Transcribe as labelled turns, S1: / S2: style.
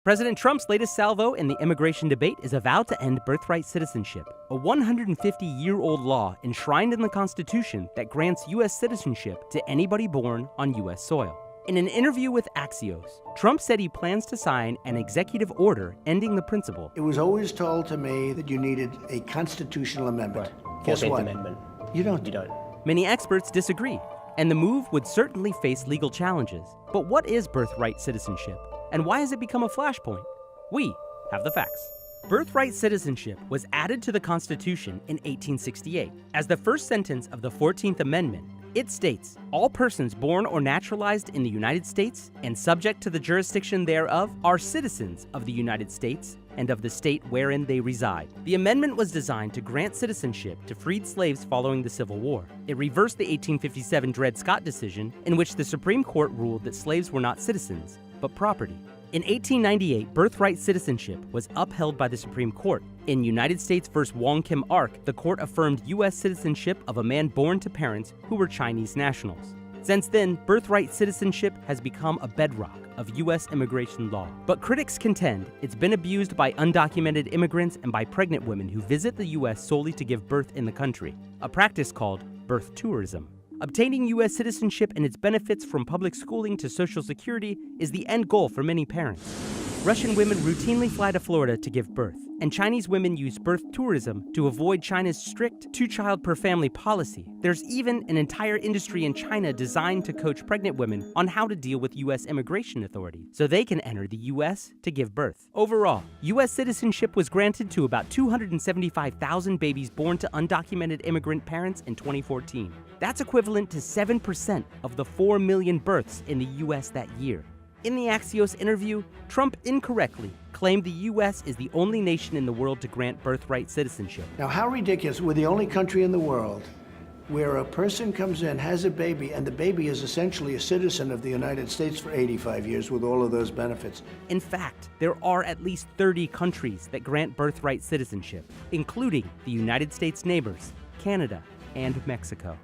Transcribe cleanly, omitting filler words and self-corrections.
S1: President Trump's latest salvo in the immigration debate is a vow to end birthright citizenship, a 150-year-old law enshrined in the Constitution that grants U.S. citizenship to anybody born on U.S. soil. In an interview with Axios, Trump said he plans to sign an executive order ending the principle.
S2: It was always told to me that you needed a constitutional amendment.
S3: Right.
S2: Guess
S3: 14th
S2: what?
S3: Amendment.
S2: You don't.
S3: You don't.
S1: Many experts disagree, and the move would certainly face legal challenges. But what is birthright citizenship, and why has it become a flashpoint? We have the facts. Birthright citizenship was added to the Constitution in 1868. As the first sentence of the 14th Amendment, it states, "All persons born or naturalized in the United States and subject to the jurisdiction thereof are citizens of the United States and of the state wherein they reside." The amendment was designed to grant citizenship to freed slaves following the Civil War. It reversed the 1857 Dred Scott decision, in which the Supreme Court ruled that slaves were not citizens, but property. In 1898, birthright citizenship was upheld by the Supreme Court. In United States v. Wong Kim Ark, the court affirmed U.S. citizenship of a man born to parents who were Chinese nationals. Since then, birthright citizenship has become a bedrock of U.S. immigration law. But critics contend it's been abused by undocumented immigrants and by pregnant women who visit the U.S. solely to give birth in the country, a practice called birth tourism. Obtaining U.S. citizenship and its benefits from public schooling to Social Security is the end goal for many parents. Russian women routinely fly to Florida to give birth, and Chinese women use birth tourism to avoid China's strict two-child-per-family policy. There's even an entire industry in China designed to coach pregnant women on how to deal with U.S. immigration authorities, so they can enter the U.S. to give birth. Overall, U.S. citizenship was granted to about 275,000 babies born to undocumented immigrant parents in 2014. That's equivalent to 7% of the 4 million births in the U.S. that year. In the Axios interview, Trump incorrectly claimed the U.S. is the only nation in the world to grant birthright citizenship.
S2: Now, how ridiculous. We're the only country in the world where a person comes in, has a baby, and the baby is essentially a citizen of the United States for 85 years with all of those benefits.
S1: In fact, there are at least 30 countries that grant birthright citizenship, including the United States neighbors, Canada, and Mexico.